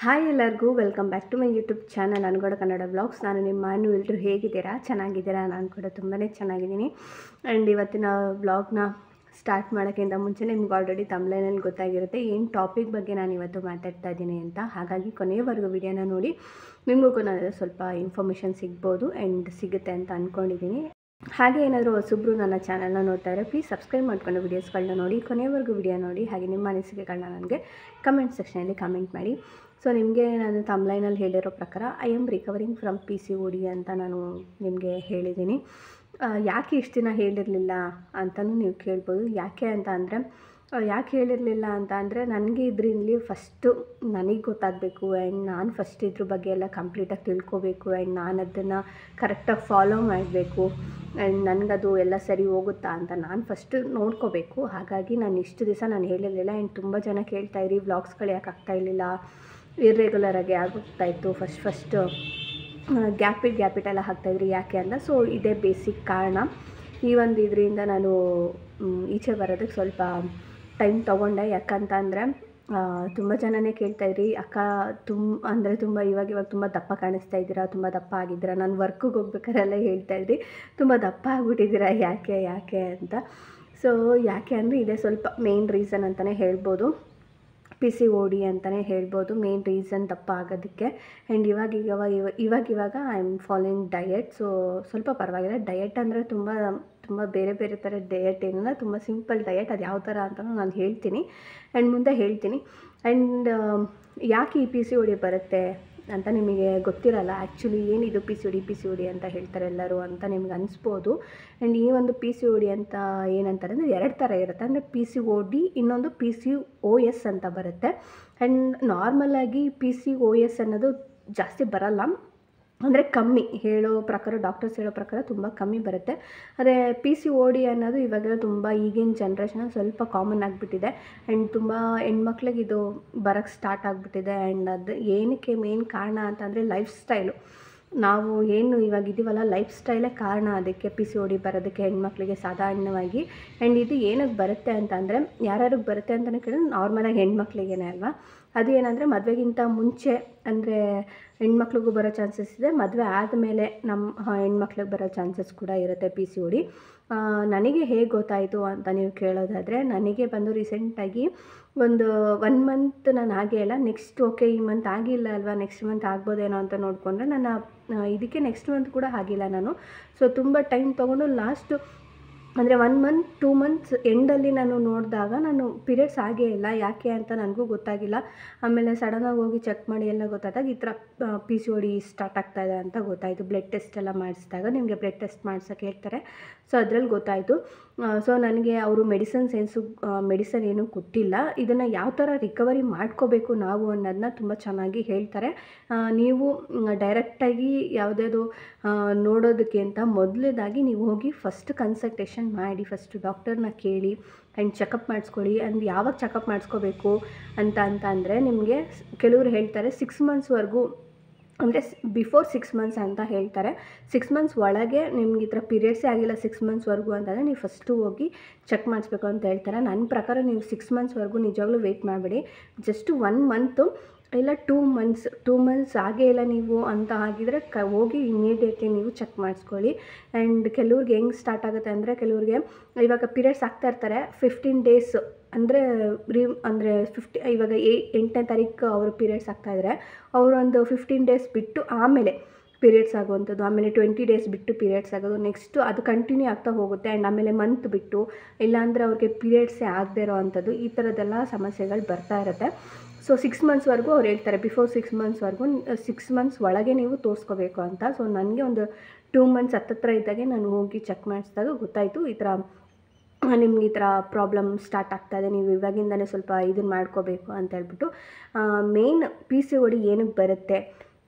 Hi ಎಲ್ಲರಿಗೂ welcome back to my YouTube channel ಅನುಗಡ Kannada vlogs. ನಾನು ನಿಮ್ಮ ಎಲ್ಲರೂ ಹೇಗಿದ್ದೀರಾ? ಚೆನ್ನಾಗಿದ್ದೀರಾ? ನಾನು ಕೂಡ ತುಂಬಾ ಚೆನ್ನಾಗಿದ್ದೀನಿ. ಆ್ಯಂಡ್ ಇವತ್ತಿನ ಬ್ಲಾಗ್ನ ಸ್ಟಾರ್ಟ್ ಮಾಡೋಕ್ಕಿಂತ ಮುಂಚೆ ನಿಮ್ಗೆ ಆಲ್ರೆಡಿ ತಮ್ಲೈನಲ್ಲಿ ಗೊತ್ತಾಗಿರುತ್ತೆ ಏನು ಟಾಪಿಕ್ ಬಗ್ಗೆ ನಾನು ಇವತ್ತು ಮಾತಾಡ್ತಾ ಇದ್ದೀನಿ ಅಂತ. ಹಾಗಾಗಿ ಕೊನೆಯವರೆಗೂ ವಿಡಿಯೋನ ನೋಡಿ, ನಿಮಗೂ ಕೂಡ ಸ್ವಲ್ಪ ಇನ್ಫಾರ್ಮೇಷನ್ ಸಿಗ್ಬೋದು ಆ್ಯಂಡ್ ಸಿಗುತ್ತೆ ಅಂತ ಅಂದ್ಕೊಂಡಿದ್ದೀನಿ. ಹಾಗೆ ಏನಾದರೂ ಹೊಸಬ್ರು ನನ್ನ ಚಾನಲ್ನ ನೋಡ್ತಾ ಇದ್ದರೆ ಪ್ಲೀಸ್ ಸಬ್ಸ್ಕ್ರೈಬ್ ಮಾಡ್ಕೊಂಡು ವೀಡಿಯೋಸ್ಗಳನ್ನ ನೋಡಿ, ಕೊನೆಯವರೆಗೂ ವಿಡಿಯೋ ನೋಡಿ. ಹಾಗೆ ನಿಮ್ಮ ಅನಿಸಿಕೆಗಳನ್ನ ನನಗೆ ಕಮೆಂಟ್ ಸೆಕ್ಷನಲ್ಲಿ ಕಮೆಂಟ್ ಮಾಡಿ. ಸೊ ನಿಮಗೆ ನಾನು ತಮ್ಲೈನಲ್ಲಿ ಹೇಳಿರೋ ಪ್ರಕಾರ I am recovering from PCOD ಅಂತ ನಾನು ನಿಮಗೆ ಹೇಳಿದ್ದೀನಿ. ಯಾಕೆ ಇಷ್ಟು ದಿನ ಹೇಳಿರಲಿಲ್ಲ ಅಂತಲೂ ನೀವು ಕೇಳ್ಬೋದು. ಯಾಕೆ ಹೇಳಿರಲಿಲ್ಲ ಅಂತ ಅಂದರೆ ನನಗೆ ಇದರಲ್ಲಿ ಫಸ್ಟು ನನಗೆ ಗೊತ್ತಾಗಬೇಕು ಆ್ಯಂಡ್ ನಾನು ಫಸ್ಟ್ ಇದ್ರ ಬಗ್ಗೆ ಎಲ್ಲ ಕಂಪ್ಲೀಟಾಗಿ ತಿಳ್ಕೊಬೇಕು ಆ್ಯಂಡ್ ನಾನು ಅದನ್ನು ಕರೆಕ್ಟಾಗಿ ಫಾಲೋ ಮಾಡಬೇಕು ಆ್ಯಂಡ್ ನನಗದು ಎಲ್ಲ ಸರಿ ಹೋಗುತ್ತಾ ಅಂತ ನಾನು ಫಸ್ಟು ನೋಡ್ಕೋಬೇಕು. ಹಾಗಾಗಿ ನಾನು ಇಷ್ಟು ದಿವಸ ನಾನು ಹೇಳಿರಲಿಲ್ಲ. ಆ್ಯಂಡ್ ತುಂಬ ಜನ ಕೇಳ್ತಾಯಿರಿ ವ್ಲಾಗ್ಸ್ಗಳು ಯಾಕೆ ಆಗ್ತಾಯಿರಲಿಲ್ಲ, ಇರ್ರೆಗ್ಯುಲರಾಗಿ ಆಗೋಗ್ತಾಯಿತ್ತು, ಫಸ್ಟು ಗ್ಯಾಪಿಟ್ಟೆಲ್ಲ ಹಾಕ್ತಾಯಿದ್ರಿ ಯಾಕೆ ಅಂತ. ಸೊ ಇದೇ ಬೇಸಿಕ್ ಕಾರಣ. ಈ ಒಂದು ಇದರಿಂದ ನಾನು ಈಚೆ ಬರೋದಕ್ಕೆ ಸ್ವಲ್ಪ ಟೈಮ್ ತೊಗೊಂಡೆ. ಯಾಕಂತ ಅಂದರೆ ತುಂಬ ಜನನೇ ಕೇಳ್ತಾಯಿದ್ರಿ, ಅಕ್ಕ ತುಂಬ ಇವಾಗ ತುಂಬ ದಪ್ಪ ಕಾಣಿಸ್ತಾ ಇದ್ದೀರಾ, ತುಂಬ ದಪ್ಪ ಆಗಿದ್ದೀರಾ. ನಾನು ವರ್ಕಿಗೆ ಹೋಗ್ಬೇಕಾರೆಲ್ಲ ಹೇಳ್ತಾಯಿದ್ರಿ ತುಂಬ ದಪ್ಪ ಆಗಿಬಿಟ್ಟಿದ್ದೀರಾ, ಯಾಕೆ ಅಂತ. ಸೊ ಯಾಕೆ ಅಂದರೆ ಇದೇ ಸ್ವಲ್ಪ ಮೇನ್ ರೀಸನ್ ಅಂತಲೇ ಹೇಳ್ಬೋದು. PCOD ಅಂತಲೇ ಹೇಳ್ಬೋದು ಮೇನ್ ರೀಸನ್ ದಪ್ಪ ಆಗೋದಕ್ಕೆ. ಆ್ಯಂಡ್ ಇವಾಗ I am following diet. So ಸ್ವಲ್ಪ ಪರವಾಗಿಲ್ಲ. ಡಯಟ್ ಅಂದರೆ ತುಂಬ ಬೇರೆ ಥರ ಡಯಟ್ ಏನಿಲ್ಲ, ತುಂಬ ಸಿಂಪಲ್ ಡಯಟ್. ಅದು ಯಾವ ಥರ ಅಂತಲೂ ನಾನು ಹೇಳ್ತೀನಿ ಆ್ಯಂಡ್ ಮುಂದೆ ಹೇಳ್ತೀನಿ. ಆ್ಯಂಡ್ ಯಾಕೆ ಈ PCOD ಬರುತ್ತೆ ಅಂತ ನಿಮಗೆ ಗೊತ್ತಿರಲ್ಲ. ಆ್ಯಕ್ಚುಲಿ ಏನಿದು PCOD ಅಂತ ಹೇಳ್ತಾರೆ ಎಲ್ಲರೂ ಅಂತ ನಿಮ್ಗೆ ಅನಿಸ್ಬೋದು. ಆ್ಯಂಡ್ ಈ ಒಂದು PCOD ಅಂತ ಏನಂತಾರೆ ಅಂದರೆ 2 ಥರ ಇರುತ್ತೆ. ಅಂದರೆ PCOD, ಇನ್ನೊಂದು PCOS ಅಂತ ಬರುತ್ತೆ. ಆ್ಯಂಡ್ ನಾರ್ಮಲಾಗಿ PCOS ಅನ್ನೋದು ಜಾಸ್ತಿ ಬರಲ್ಲ, ಅಂದರೆ ಕಮ್ಮಿ ಹೇಳೋ ಪ್ರಕಾರ, ಡಾಕ್ಟರ್ಸ್ ಹೇಳೋ ಪ್ರಕಾರ ತುಂಬ ಕಮ್ಮಿ ಬರುತ್ತೆ. ಆದರೆ PCOD ಅನ್ನೋದು ಇವಾಗೆಲ್ಲ ತುಂಬ ಈಗಿನ ಜನ್ರೇಷನಲ್ಲಿ ಸ್ವಲ್ಪ ಕಾಮನ್ ಆಗಿಬಿಟ್ಟಿದೆ. ಆ್ಯಂಡ್ ತುಂಬ ಹೆಣ್ಮಕ್ಳಿಗೆ ಇದು ಬರೋಕ್ಕೆ ಸ್ಟಾರ್ಟ್ ಆಗಿಬಿಟ್ಟಿದೆ. ಆ್ಯಂಡ್ ಅದು ಏನಕ್ಕೆ ಮೇನ್ ಕಾರಣ ಅಂತಂದರೆ ಲೈಫ್ ಸ್ಟೈಲು. ನಾವು ಏನು ಇವಾಗಿದ್ದೀವಲ್ಲ, ಲೈಫ್ ಸ್ಟೈಲೇ ಕಾರಣ ಅದಕ್ಕೆ PCOD ಬರೋದಕ್ಕೆ ಹೆಣ್ಮಕ್ಳಿಗೆ ಸಾಧಾರಣವಾಗಿ. ಆ್ಯಂಡ್ ಇದು ಏನಕ್ಕೆ ಬರುತ್ತೆ ಅಂತಂದರೆ, ಯಾರ್ಯಾರಿಗೆ ಬರುತ್ತೆ ಅಂತಲೇ ಕೇಳಿದ್ರೆ ನಾರ್ಮಲಾಗಿ ಹೆಣ್ಮಕ್ಳಿಗೇ ಅಲ್ವಾ. ಅದು ಏನಂದರೆ ಮದುವೆಗಿಂತ ಮುಂಚೆ ಅಂದರೆ ಹೆಣ್ಮಕ್ಳಿಗೂ ಬರೋ ಚಾನ್ಸಸ್ ಇದೆ, ಮದುವೆ ಆದಮೇಲೆ ನಮ್ಮ ಹೆಣ್ಮಕ್ಳಿಗೆ ಬರೋ ಚಾನ್ಸಸ್ ಕೂಡ ಇರುತ್ತೆ PCOD. ನನಗೆ ಹೇಗೆ ಗೊತ್ತಾಯಿತು ಅಂತ ನೀವು ಕೇಳೋದಾದರೆ, ನನಗೆ ಬಂದು ರೀಸೆಂಟಾಗಿ ಒಂದು 1 ಮಂತ್ ನಾನು ಆಗೇ ಇಲ್ಲ. ನೆಕ್ಸ್ಟ್ ಓಕೆ ಈ ಮಂತ್ ಆಗಿಲ್ಲ ಅಲ್ವಾ, ನೆಕ್ಸ್ಟ್ ಮಂತ್ ಆಗ್ಬೋದೇನೋ ಅಂತ ನೋಡಿಕೊಂಡ್ರೆ ನನ್ನ ಇದಕ್ಕೆ ನೆಕ್ಸ್ಟ್ ಮಂತ್ ಕೂಡ ಆಗಿಲ್ಲ ನಾನು. ಸೊ ತುಂಬ ಟೈಮ್ ತೊಗೊಂಡು ಲಾಸ್ಟು ಅಂದರೆ 1 ಮಂತ್ 2 ಮಂತ್ಸ್ ಎಂಡಲ್ಲಿ ನಾನು ನೋಡಿದಾಗ ನಾನು ಪೀರಿಯಡ್ಸ್ ಆಗೇ ಇಲ್ಲ. ಯಾಕೆ ಅಂತ ನನಗೂ ಗೊತ್ತಾಗಿಲ್ಲ. ಆಮೇಲೆ ಸಡನ್ನಾಗಿ ಹೋಗಿ ಚೆಕ್ ಮಾಡಿ ಎಲ್ಲ ಗೊತ್ತಾದಾಗ ಈ ಥರ PCOD ಸ್ಟಾರ್ಟ್ ಆಗ್ತಾಯಿದೆ ಅಂತ ಗೊತ್ತಾಯಿತು. ಬ್ಲಡ್ ಟೆಸ್ಟ್ ಎಲ್ಲ ಮಾಡಿಸಿದಾಗ ನಿಮಗೆ ಬ್ಲಡ್ ಟೆಸ್ಟ್ ಮಾಡ್ಸೋಕ್ಕೆ ಹೇಳ್ತಾರೆ. ಸೊ ಅದರಲ್ಲಿ ಗೊತ್ತಾಯಿತು. ಸೊ ನನಗೆ ಅವರು ಮೆಡಿಸನ್ ಏನೂ ಕೊಟ್ಟಿಲ್ಲ. ಇದನ್ನು ಯಾವ ಥರ ರಿಕವರಿ ಮಾಡ್ಕೋಬೇಕು ನಾವು ಅನ್ನೋದನ್ನ ತುಂಬ ಚೆನ್ನಾಗಿ ಹೇಳ್ತಾರೆ. ನೀವು ಡೈರೆಕ್ಟಾಗಿ ಯಾವುದ್ಯಾವುದು ನೋಡೋದಕ್ಕಿಂತ ಮೊದಲನೇದಾಗಿ ನೀವು ಹೋಗಿ ಫಸ್ಟ್ ಕನ್ಸಲ್ಟೇಷನ್ ಮಾಡಿ, ಫಸ್ಟು ಡಾಕ್ಟರ್ನ ಕೇಳಿ ಆ್ಯಂಡ್ ಚೆಕಪ್ ಮಾಡಿಸ್ಕೊಳ್ಳಿ. ಆ್ಯಂಡ್ ಯಾವಾಗ ಚೆಕಪ್ ಮಾಡಿಸ್ಕೋಬೇಕು ಅಂದರೆ ನಿಮಗೆ ಕೆಲವರು ಹೇಳ್ತಾರೆ 6 ಮಂತ್ಸ್ವರೆಗೂ, ಅಂದರೆ ಬಿಫೋರ್ 6 ಮಂತ್ಸ್ ಅಂತ ಹೇಳ್ತಾರೆ. 6 ಮಂತ್ಸ್ ಒಳಗೆ ನಿಮ್ಗೆ ಈ ಥರ ಪೀರಿಯಡ್ಸೇ ಆಗಿಲ್ಲ 6 ಮಂತ್ಸ್ವರೆಗೂ ಅಂತಂದರೆ ನೀವು ಫಸ್ಟು ಹೋಗಿ ಚೆಕ್ ಮಾಡಿಸ್ಬೇಕು ಅಂತ ಹೇಳ್ತಾರೆ. ನನ್ನ ಪ್ರಕಾರ ನೀವು 6 ಮಂತ್ಸ್ವರೆಗೂ ನಿಜವಾಗ್ಲೂ ವೆಯ್ಟ್ ಮಾಡಬೇಡಿ. ಜಸ್ಟ್ 1 ಮಂತು ಇಲ್ಲ 2 ಮಂತ್ಸ್ ಆಗೇ ಇಲ್ಲ ನೀವು ಅಂತ ಆಗಿದರೆ ಹೋಗಿ ಇಮಿಡಿಯೇಟ್ಲಿ ನೀವು ಚೆಕ್ ಮಾಡಿಸ್ಕೊಳ್ಳಿ. ಆ್ಯಂಡ್ ಕೆಲವ್ರಿಗೆ ಹೆಂಗೆ ಸ್ಟಾರ್ಟ್ ಆಗುತ್ತೆ ಅಂದರೆ, ಕೆಲವ್ರಿಗೆ ಇವಾಗ ಪೀರಿಯಡ್ಸ್ ಆಗ್ತಾ ಇರ್ತಾರೆ 15 ಡೇಸ್ ಅಂದರೆ ಇವಾಗ 8ನೇ ತಾರೀಕು ಅವರು ಪೀರಿಯಡ್ಸ್ ಆಗ್ತಾಯಿದ್ರೆ ಅವರೊಂದು 15 ಡೇಸ್ ಬಿಟ್ಟು ಆಮೇಲೆ ಪೀರಿಯಡ್ಸ್ ಆಗುವಂಥದ್ದು, ಆಮೇಲೆ 20 ಡೇಸ್ ಬಿಟ್ಟು ಪೀರಿಯಡ್ಸ್ ಆಗೋದು, ನೆಕ್ಸ್ಟು ಅದು ಕಂಟಿನ್ಯೂ ಆಗ್ತಾ ಹೋಗುತ್ತೆ. ಆ್ಯಂಡ್ ಆಮೇಲೆ ಮಂತ್ ಬಿಟ್ಟು, ಇಲ್ಲಾಂದರೆ ಅವ್ರಿಗೆ ಪೀರಿಯಡ್ಸೇ ಆಗದೇ ಇರೋ ಅಂಥದ್ದು, ಈ ಥರದ್ದೆಲ್ಲ ಸಮಸ್ಯೆಗಳು ಬರ್ತಾ ಇರುತ್ತೆ. ಸೊ 6 ಮಂತ್ಸ್ವರೆಗೂ ಅವ್ರು ಹೇಳ್ತಾರೆ, ಬಿಫೋರ್ 6 ಮಂತ್ಸ್ವರೆಗೂ 6 ಮಂತ್ಸ್ ಒಳಗೆ ನೀವು ತೋರಿಸ್ಕೋಬೇಕು ಅಂತ. ಸೊ ನನಗೆ ಒಂದು 2 ಮಂತ್ಸ್ ಹತ್ತತ್ರ ಇದ್ದಾಗೆ ನಾನು ಹೋಗಿ ಚೆಕ್ ಮಾಡಿಸಿದಾಗ ಗೊತ್ತಾಯಿತು, ಈ ಥರ ನಿಮ್ಗೆ ಈ ಥರ ಪ್ರಾಬ್ಲಮ್ ಸ್ಟಾರ್ಟ್ ಆಗ್ತಾಯಿದೆ, ನೀವು ಇವಾಗಿಂದಲೇ ಸ್ವಲ್ಪ ಇದನ್ನು ಮಾಡ್ಕೋಬೇಕು ಅಂತ ಹೇಳ್ಬಿಟ್ಟು. ಮೇನ್ PCOD ಏನಕ್ಕೆ ಬರುತ್ತೆ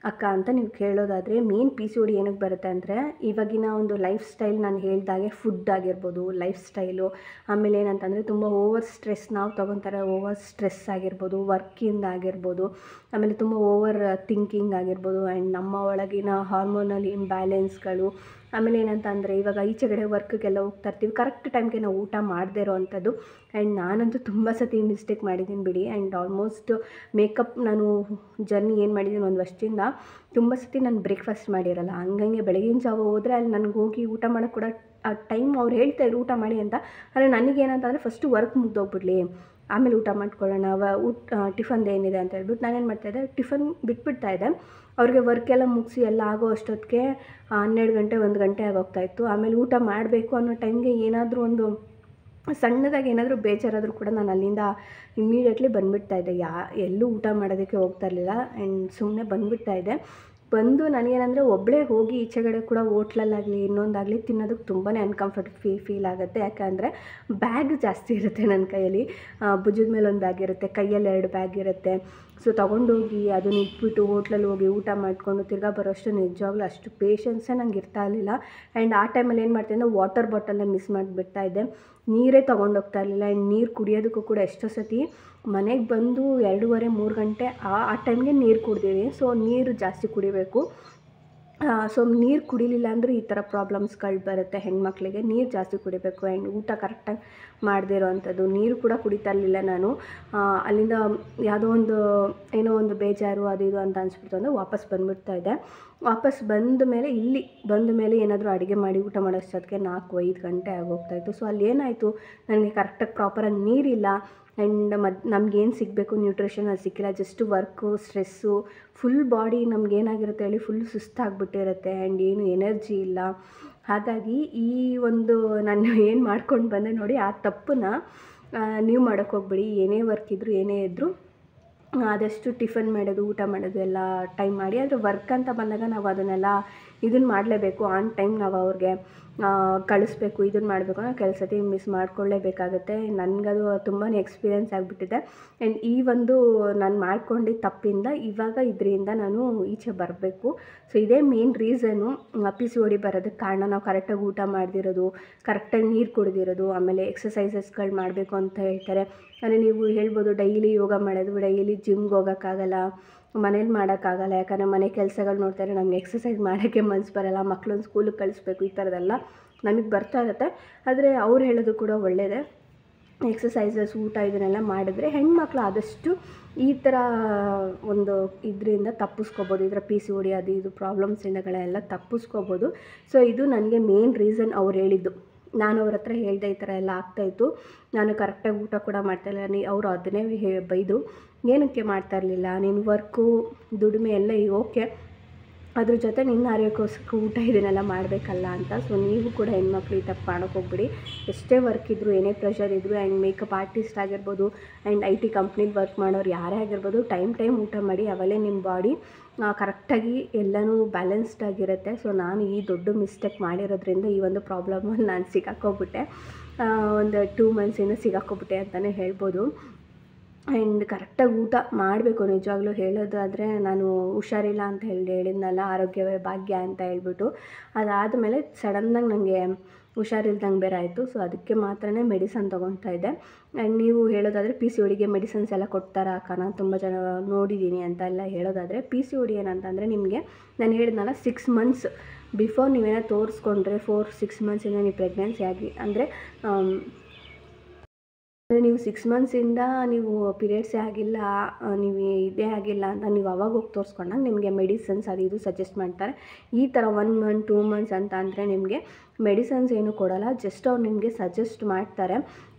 ಅಕ್ಕ ಅಂತ ನೀವು ಕೇಳೋದಾದರೆ, ಮೇನ್ PCOD ಏನಕ್ಕೆ ಬರುತ್ತೆ ಅಂದರೆ ಇವಾಗಿನ ಒಂದು ಲೈಫ್ ಸ್ಟೈಲ್, ನಾನು ಹೇಳ್ದಾಗೆ ಫುಡ್ ಆಗಿರ್ಬೋದು, ಲೈಫ್ ಸ್ಟೈಲು, ಆಮೇಲೆ ಏನಂತಂದರೆ ತುಂಬ ಓವರ್ ಸ್ಟ್ರೆಸ್ ನಾವು ತೊಗೊತಾರೆ, ಓವರ್ ಸ್ಟ್ರೆಸ್ ಆಗಿರ್ಬೋದು, ವರ್ಕಿಂದ ಆಗಿರ್ಬೋದು, ಆಮೇಲೆ ತುಂಬ ಓವರ್ ಥಿಂಕಿಂಗ್ ಆಗಿರ್ಬೋದು. ಆ್ಯಂಡ್ ನಮ್ಮ ಒಳಗಿನ ಹಾರ್ಮೋನಲ್ ಇಂಬ್ಯಾಲೆನ್ಸ್ಗಳು ಆಮೇಲೆ ಏನಂತ ಅಂದರೆ ಇವಾಗ ಈಚೆಗಡೆ ವರ್ಕ್ಗೆಲ್ಲ ಹೋಗ್ತಾ ಇರ್ತೀವಿ, ಕರೆಕ್ಟ್ ಟೈಮ್ಗೆ ನಾವು ಊಟ ಮಾಡದೇ ಇರೋ ಅಂಥದ್ದು. ಆ್ಯಂಡ್ ನಾನಂತೂ ತುಂಬ ಸತಿ ಮಿಸ್ಟೇಕ್ ಮಾಡಿದ್ದೀನಿ ಬಿಡಿ. ಆ್ಯಂಡ್ ಆಲ್ಮೋಸ್ಟ್ ಮೇಕಪ್ ನಾನು ಜರ್ನಿ ಏನು ಮಾಡಿದ್ದೀನಿ 1 ವರ್ಷದಿಂದ ತುಂಬ ಸತಿ ನಾನು ಬ್ರೇಕ್ಫಾಸ್ಟ್ ಮಾಡಿರಲ್ಲ. ಹಂಗಂಗೆ ಬೆಳಗಿನ ಜಾವ ಹೋದರೆ ಅಲ್ಲಿ ನನಗೆ ಹೋಗಿ ಊಟ ಮಾಡೋಕ್ಕೆ ಕೂಡ ಆ ಟೈಮ್ ಅವ್ರು ಹೇಳ್ತಾಯಿದ್ರು ಊಟ ಮಾಡಿ ಅಂತ. ಆದರೆ ನನಗೇನಂತಂದರೆ ಫಸ್ಟು ವರ್ಕ್ ಮುಗ್ದೋಗ್ಬಿಡ್ಲಿ, ಆಮೇಲೆ ಊಟ ಮಾಡ್ಕೊಳ್ಳೋಣ, ಟಿಫನ್ದು ಏನಿದೆ ಅಂತ ಹೇಳ್ಬಿಟ್ಟು ನಾನೇನು ಮಾಡ್ತಾಯಿದ್ದೆ, ಟಿಫನ್ ಬಿಟ್ಬಿಡ್ತಾಯಿದ್ದೆ. ಅವ್ರಿಗೆ ವರ್ಕೆಲ್ಲ ಮುಗಿಸಿ ಎಲ್ಲ ಆಗೋ ಅಷ್ಟೊತ್ತಿಗೆ 12 ಗಂಟೆ 1 ಗಂಟೆ ಆಗೋಗ್ತಾಯಿತ್ತು. ಆಮೇಲೆ ಊಟ ಮಾಡಬೇಕು ಅನ್ನೋ ಟೈಮ್ಗೆ ಏನಾದರೂ ಒಂದು ಸಣ್ಣದಾಗಿ ಏನಾದರೂ ಬೇಜಾರಾದರೂ ಕೂಡ ನಾನು ಅಲ್ಲಿಂದ ಇಮ್ಮಿಡಿಯೇಟ್ಲಿ ಬಂದುಬಿಡ್ತಾಯಿದ್ದೆ. ಎಲ್ಲೂ ಊಟ ಮಾಡೋದಕ್ಕೆ ಹೋಗ್ತಾ ಇರಲಿಲ್ಲ. ಆ್ಯಂಡ್ ಸುಮ್ಮನೆ ಬಂದುಬಿಡ್ತಾಯಿದ್ದೆ. ಬಂದು ನನಗೇನಂದರೆ ಒಬ್ಬಳೇ ಹೋಗಿ ಈಚೆಗಡೆ ಕೂಡ ಹೋಟ್ಲಲ್ಲಾಗಲಿ ಇನ್ನೊಂದಾಗಲಿ ತಿನ್ನೋದಕ್ಕೆ ತುಂಬಾ ಫೀಲ್ ಆಗುತ್ತೆ. ಯಾಕಂದರೆ ಬ್ಯಾಗ್ ಜಾಸ್ತಿ ಇರುತ್ತೆ ನನ್ನ ಕೈಯಲ್ಲಿ. ಭುಜದ ಮೇಲೆ ಒಂದು ಬ್ಯಾಗ್ ಇರುತ್ತೆ, ಕೈಯಲ್ಲಿ 2 ಬ್ಯಾಗ್ ಇರುತ್ತೆ. ಸೊ ತೊಗೊಂಡೋಗಿ ಅದನ್ನ ಇಟ್ಬಿಟ್ಟು ಹೋಟ್ಲಲ್ಲಿ ಹೋಗಿ ಊಟ ಮಾಡಿಕೊಂಡು ತಿರ್ಗಾ ಬರೋಷ್ಟು ನಿಜವಾಗ್ಲೂ ಅಷ್ಟು ಪೇಷನ್ಸೇ ನಂಗೆ ಇರ್ತಾ ಇರಲಿಲ್ಲ. ಆ್ಯಂಡ್ ಆ ಟೈಮಲ್ಲಿ ಏನು ಮಾಡ್ತಿದ್ದೆ, ವಾಟರ್ ಬಾಟಲ್ನ ಮಿಸ್ ಮಾಡಿಬಿಡ್ತಾಯಿದ್ದೆ. ನೀರೇ ತೊಗೊಂಡೋಗ್ತಾ ಇರಲಿಲ್ಲ. ಆ್ಯಂಡ್ ನೀರು ಕುಡಿಯೋದಕ್ಕೂ ಕೂಡ ಎಷ್ಟೋ ಸತಿ ಮನೆಗೆ ಬಂದು 2:30-3 ಗಂಟೆ ಆ ಟೈಮ್ಗೆ ನೀರು ಕುಡ್ದೀನಿ. ಸೊ ನೀರು ಜಾಸ್ತಿ ಕುಡಿಬೇಕು. ಸೊ ನೀರು ಕುಡಿಲಿಲ್ಲ ಅಂದರೆ ಈ ಥರ ಪ್ರಾಬ್ಲಮ್ಸ್ಗಳು ಬರುತ್ತೆ ಹೆಣ್ಮಕ್ಳಿಗೆ. ನೀರು ಜಾಸ್ತಿ ಕುಡಿಬೇಕು. ಆ್ಯಂಡ್ ಊಟ ಕರೆಕ್ಟಾಗಿ ಮಾಡದೇ ಇರೋವಂಥದ್ದು, ನೀರು ಕೂಡ ಕುಡಿತಾ ಇರಲಿಲ್ಲ ನಾನು. ಅಲ್ಲಿಂದ ಯಾವುದೋ ಒಂದು ಏನೋ ಒಂದು ಬೇಜಾರು ಅದು ಇದು ಅಂತ ಅನಿಸ್ಬಿಡ್ತು ಅಂದರೆ ವಾಪಸ್ ಬಂದುಬಿಡ್ತಾಯಿದ್ದೆ. ವಾಪಸ್ ಬಂದ ಮೇಲೆ ಏನಾದರೂ ಅಡುಗೆ ಮಾಡಿ ಊಟ ಮಾಡೋಷ್ಟೊತ್ತಿಗೆ 4-5 ಗಂಟೆ ಆಗೋಗ್ತಾಯಿತ್ತು. ಸೊ ಅಲ್ಲಿ ಏನಾಯಿತು, ನನಗೆ ಕರೆಕ್ಟಾಗಿ ಪ್ರಾಪರಾಗಿ ನೀರಿಲ್ಲ. ಆ್ಯಂಡ್ ನಮಗೇನು ಸಿಗಬೇಕು ನ್ಯೂಟ್ರಿಷನ್ ಅದು ಸಿಕ್ಕಿಲ್ಲ. Just work, stress, full body ನಮಗೇನಾಗಿರುತ್ತೆ ಹೇಳಿ, ಫುಲ್ ಸುಸ್ತಾಗ್ಬಿಟ್ಟಿರುತ್ತೆ. ಆ್ಯಂಡ್ ಏನು ಎನರ್ಜಿ ಇಲ್ಲ. ಹಾಗಾಗಿ ಈ ಒಂದು ನಾನು ಏನು ಮಾಡ್ಕೊಂಡು ಬಂದೆ ನೋಡಿ, ಆ ತಪ್ಪನ್ನ ನೀವು ಮಾಡೋಕ್ಕೆ ಹೋಗ್ಬೇಡಿ. ಏನೇ ವರ್ಕ್ ಇದ್ದರೂ ಏನೇ ಇದ್ದರೂ ಆದಷ್ಟು ಟಿಫನ್ ಮಾಡೋದು, ಊಟ ಮಾಡೋದು ಎಲ್ಲ ಟೈಮ್ ಮಾಡಿ. ಆದರೆ ವರ್ಕ್ ಅಂತ ಬಂದಾಗ ನಾವು ಅದನ್ನೆಲ್ಲ ಇದನ್ನು ಮಾಡಲೇಬೇಕು. ಆನ್ ಟೈಮ್ ನಾವು ಅವ್ರಿಗೆ ಕಳಿಸ್ಬೇಕು, ಇದನ್ನು ಮಾಡಬೇಕು ಅನ್ನೋ ಕೆಲವು ಸತಿ ಮಿಸ್ ಮಾಡ್ಕೊಳ್ಳೇಬೇಕಾಗುತ್ತೆ. ನನಗದು ತುಂಬಾ ಎಕ್ಸ್ಪೀರಿಯೆನ್ಸ್ ಆಗಿಬಿಟ್ಟಿದೆ. ಆ್ಯಂಡ್ ಈ ಒಂದು ನಾನು ಮಾಡ್ಕೊಂಡಿದ್ದ ತಪ್ಪಿಂದ ಇವಾಗ ಇದರಿಂದ ನಾನು ಈಚೆ ಬರಬೇಕು. ಸೊ ಇದೇ ಮೇನ್ ರೀಸನ್ನು PCOD ಬರೋದಕ್ಕೆ ಕಾರಣ. ನಾವು ಕರೆಕ್ಟಾಗಿ ಊಟ ಮಾಡದಿರೋದು, ಕರೆಕ್ಟಾಗಿ ನೀರು ಕುಡಿದಿರೋದು, ಆಮೇಲೆ ಎಕ್ಸಸೈಸಸ್ಗಳು ಮಾಡಬೇಕು ಅಂತ ಹೇಳ್ತಾರೆ. ಅಂದರೆ ನೀವು ಹೇಳ್ಬೋದು ಡೈಲಿ ಯೋಗ ಮಾಡೋದು, ಡೈಲಿ ಜಿಮ್ಗೆ ಹೋಗೋಕ್ಕಾಗಲ್ಲ, ಮನೇಲಿ ಮಾಡೋಕ್ಕಾಗಲ್ಲ. ಯಾಕಂದರೆ ಮನೆ ಕೆಲಸಗಳು ನೋಡ್ತಾರೆ, ನಮ್ಗೆ ಎಕ್ಸಸೈಸ್ ಮಾಡೋಕ್ಕೆ ಮನಸ್ಸು ಬರೋಲ್ಲ, ಮಕ್ಕಳನ್ನ ಸ್ಕೂಲಿಗೆ ಕಳಿಸ್ಬೇಕು, ಈ ಥರದ್ದೆಲ್ಲ ನಮಗೆ ಬರ್ತಾ ಇರುತ್ತೆ. ಆದರೆ ಅವ್ರು ಹೇಳೋದು ಕೂಡ ಒಳ್ಳೆಯದೇ. ಎಕ್ಸಸೈಸಸ್, ಊಟ ಇದನ್ನೆಲ್ಲ ಮಾಡಿದ್ರೆ ಹೆಣ್ಮಕ್ಳು ಆದಷ್ಟು ಈ ಥರ ಒಂದು ಇದರಿಂದ ತಪ್ಪಿಸ್ಕೋಬೋದು. ಇದರ PCOD ಅದು ಇದು ಪ್ರಾಬ್ಲಮ್ಸಿಂದಗಳೆಲ್ಲ ತಪ್ಪಿಸ್ಕೋಬೋದು. ಸೊ ಇದು ನನಗೆ ಮೇನ್ ರೀಸನ್ ಅವ್ರು ಹೇಳಿದ್ದು. ನಾನು ಅವ್ರ ಹತ್ರ ಹೇಳಿದೆ ಈ ಥರ ಎಲ್ಲ ಆಗ್ತಾಯಿತ್ತು, ನಾನು ಕರೆಕ್ಟಾಗಿ ಊಟ ಕೂಡ ಮಾಡ್ತಾಯಿಲ್ಲ. ಅವರು ಅದನ್ನೇ ಬೈದರು, ಏನಕ್ಕೆ ಮಾಡ್ತಾ ಇರಲಿಲ್ಲ ನೀನು, ವರ್ಕು ದುಡಿಮೆ ಎಲ್ಲ ಓಕೆ, ಅದ್ರ ಜೊತೆ ನಿನ್ನ ಆರೋಗ್ಯಕ್ಕೋಸ್ಕರ ಊಟ ಇದನ್ನೆಲ್ಲ ಮಾಡಬೇಕಲ್ಲ ಅಂತ. ಸೊ ನೀವು ಕೂಡ ಹೆಣ್ಮಕ್ಳು ಈ ತಪ್ಪು ಮಾಡೋಕ್ಕೆ ಹೋಗ್ಬಿಡಿ. ಎಷ್ಟೇ ವರ್ಕ್ ಇದ್ದರೂ, ಏನೇ ಪ್ರೆಷರ್ ಇದ್ದರೂ, ಆ್ಯಂಡ್ ಮೇಕಪ್ ಆರ್ಟಿಸ್ಟ್ ಆಗಿರ್ಬೋದು, ಆ್ಯಂಡ್ IT ಕಂಪ್ನಿಲಿ ವರ್ಕ್ ಮಾಡೋರು ಯಾರೇ ಆಗಿರ್ಬೋದು, ಟೈಮ್ ಊಟ ಮಾಡಿ. ಅವಲೇ ನಿಮ್ಮ ಬಾಡಿ ಕರೆಕ್ಟಾಗಿ ಎಲ್ಲನೂ ಬ್ಯಾಲೆನ್ಸ್ಡ್ ಆಗಿರುತ್ತೆ. ಸೊ ನಾನು ಈ ದೊಡ್ಡ ಮಿಸ್ಟೇಕ್ ಮಾಡಿರೋದ್ರಿಂದ ಈ ಒಂದು ಪ್ರಾಬ್ಲಮಲ್ಲಿ ನಾನು ಸಿಕ್ಕಾಕ್ಕೋಗ್ಬಿಟ್ಟೆ. ಒಂದು 2 ಮಂತ್ಸಿಂದ ಸಿಕ್ಕಾಕ್ಕೋಗ್ಬಿಟ್ಟೆ ಅಂತಲೇ ಹೇಳ್ಬೋದು. ಆ್ಯಂಡ್ ಕರೆಕ್ಟಾಗಿ ಊಟ ಮಾಡಬೇಕು. ನಿಜವಾಗ್ಲೂ ಹೇಳೋದಾದರೆ, ನಾನು ಹುಷಾರಿಲ್ಲ ಅಂತ ಹೇಳಿದ್ನಲ್ಲ, ಆರೋಗ್ಯವೇ ಭಾಗ್ಯ ಅಂತ ಹೇಳ್ಬಿಟ್ಟು, ಅದಾದಮೇಲೆ ಸಡನ್ನಾಗಿ ನನಗೆ ಹುಷಾರಿಲ್ದಂಗೆ ಬೇರೆ ಆಯಿತು. ಸೊ ಅದಕ್ಕೆ ಮಾತ್ರನೇ ಮೆಡಿಸನ್ ತೊಗೊತಾ ಇದ್ದೆ. ಆ್ಯಂಡ್ ನೀವು ಹೇಳೋದಾದರೆ PCODಗೆ ಮೆಡಿಸನ್ಸ್ ಎಲ್ಲ ಕೊಡ್ತಾರಾ ಅಕ್ಕ, ನಾನು ತುಂಬ ಜನ ನೋಡಿದ್ದೀನಿ ಅಂತ ಎಲ್ಲ ಹೇಳೋದಾದರೆ, PCOD ಏನಂತಂದರೆ ನಿಮಗೆ ನಾನು ಹೇಳಿದ್ನಲ್ಲ 6 ಮಂತ್ಸ್ ಬಿಫೋರ್ ನೀವೇನೋ ತೋರಿಸ್ಕೊಂಡ್ರೆ 4-6 ಮಂತ್ಸಿಂದ ನೀವು ಪ್ರೆಗ್ನೆನ್ಸಿ ಆಗಿ ಅಂದರೆ ನೀವು 6 ಮಂತ್ಸಿಂದ ನೀವು ಪೀರಿಯಡ್ಸೇ ಆಗಿಲ್ಲ, ನೀವು ಇದೇ ಆಗಿಲ್ಲ ಅಂತ ನೀವು ಅವಾಗ ಹೋಗಿ ತೋರಿಸ್ಕೊಂಡಾಗ ನಿಮಗೆ ಮೆಡಿಸನ್ಸ್ ಅದು ಇದು ಸಜೆಸ್ಟ್ ಮಾಡ್ತಾರೆ. ಈ ಥರ 1 ಮಂತ್ 2 ಮಂತ್ಸ್ ಅಂತ ಅಂದರೆ ನಿಮಗೆ ಮೆಡಿಸನ್ಸ್ ಏನೂ ಕೊಡೋಲ್ಲ. ಜಸ್ಟ್ ಅವ್ರು ನಿಮಗೆ ಸಜೆಸ್ಟ್ ಮಾಡ್ತಾರೆ.